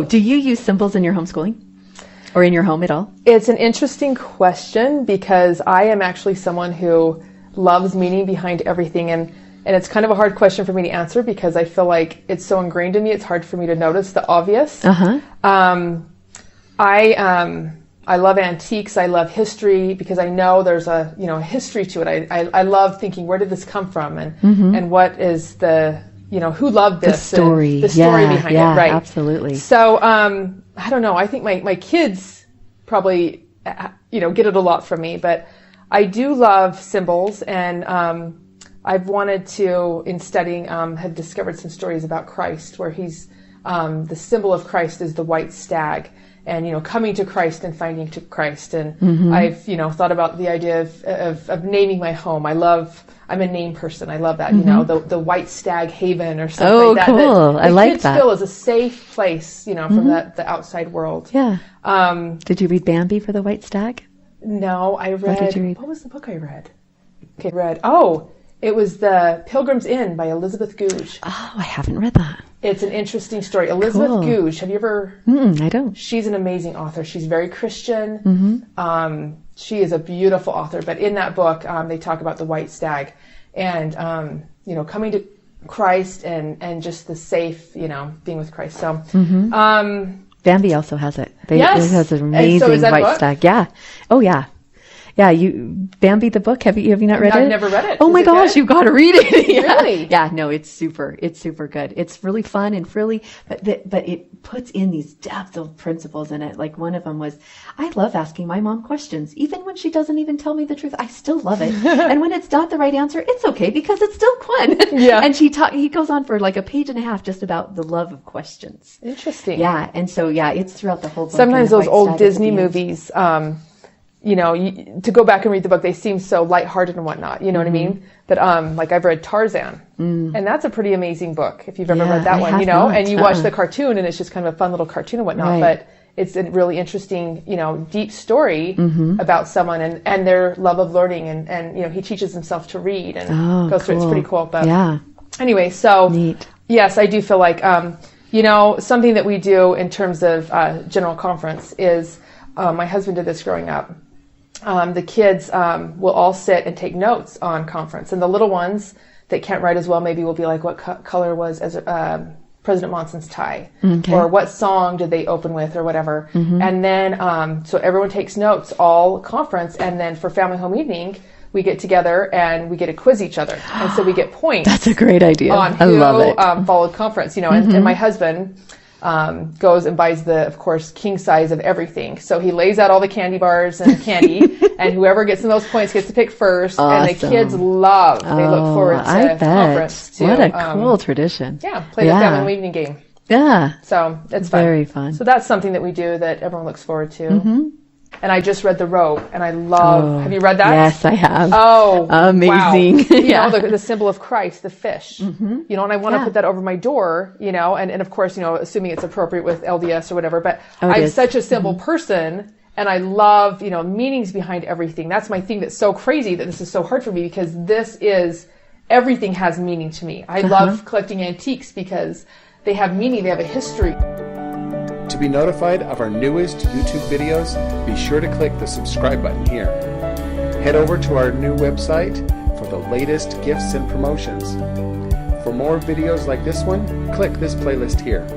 do you use symbols in your homeschooling or in your home at all? It's an interesting question because I am actually someone who loves meaning behind everything, and it's kind of a hard question for me to answer because I feel like it's so ingrained in me, it's hard for me to notice the obvious. I love antiques. I love history because I know there's a history to it. I love thinking, where did this come from, and what is the who loved this, the story behind it, right? Absolutely. So I don't know. I think my kids probably get it a lot from me, but I do love symbols, and I've wanted to, in studying, have discovered some stories about Christ where he's the symbol of Christ is the white stag. And, coming to Christ and finding to Christ. And I've, thought about the idea of naming my home. I'm a name person. I love that, the White Stag Haven or something like that. Oh, cool. I like kids that. Feel is a safe place, from the outside world. Yeah. Did you read Bambi for the White Stag? No, I read. What did you read? What was the book I read? It was The Pilgrim's Inn by Elizabeth Gouge. Oh, I haven't read that. It's an interesting story. Elizabeth Gouge, have you ever? I don't. She's an amazing author. She's very Christian. She is a beautiful author. But in that book, they talk about the white stag and, coming to Christ and just the safe, being with Christ. So, Bambi also has it. Yes. It has an amazing white stag. Yeah. Oh, yeah. Yeah, Bambi the book. Have you not read it? I've never read it. Oh my gosh, you've got to read it. Yeah. Really? Yeah, no, it's super good. It's really fun and frilly, but it puts in these depth of principles in it. Like one of them was, I love asking my mom questions, even when she doesn't even tell me the truth. I still love it. And when it's not the right answer, it's okay because it's still fun. Yeah. And he goes on for like a page and a half just about the love of questions. Interesting. Yeah, and so it's throughout the whole book. Sometimes those old Disney movies, to go back and read the book, they seem so lighthearted and whatnot, you know what I mean? But like I've read Tarzan, and that's a pretty amazing book if you've ever read that one, and you watch the cartoon and it's just kind of a fun little cartoon and whatnot, but it's a really interesting, deep story about someone and their love of learning and he teaches himself to read and goes through it. It's pretty cool. But anyway, so neat. Yes, I do feel like, something that we do in terms of general conference is my husband did this growing up. The kids will all sit and take notes on conference, and the little ones that can't write as well maybe will be like, what color was President Monson's tie, or what song did they open with, or whatever. And then so everyone takes notes all conference, and then for family home evening we get together and we get to quiz each other, and so we get points. That's a great idea. On who, I love it. Followed conference, and my husband goes and buys of course, king size of everything. So he lays out all the candy bars and candy, and whoever gets in those points gets to pick first. Awesome. And the kids they look forward to conference. What a cool tradition. Yeah, play the family evening game. Yeah. So it's fun. Very fun. So that's something that we do that everyone looks forward to. And I just read The Robe, and I love. Have you read that? Yes, I have. Oh, amazing! Wow. The symbol of Christ, the fish. And I want to put that over my door. And of course, assuming it's appropriate with LDS or whatever. But I'm such a simple person, and I love meanings behind everything. That's my thing. That's so crazy that this is so hard for me because everything has meaning to me. I love collecting antiques because they have meaning. They have a history. To be notified of our newest YouTube videos, be sure to click the subscribe button here. Head over to our new website for the latest gifts and promotions. For more videos like this one, click this playlist here.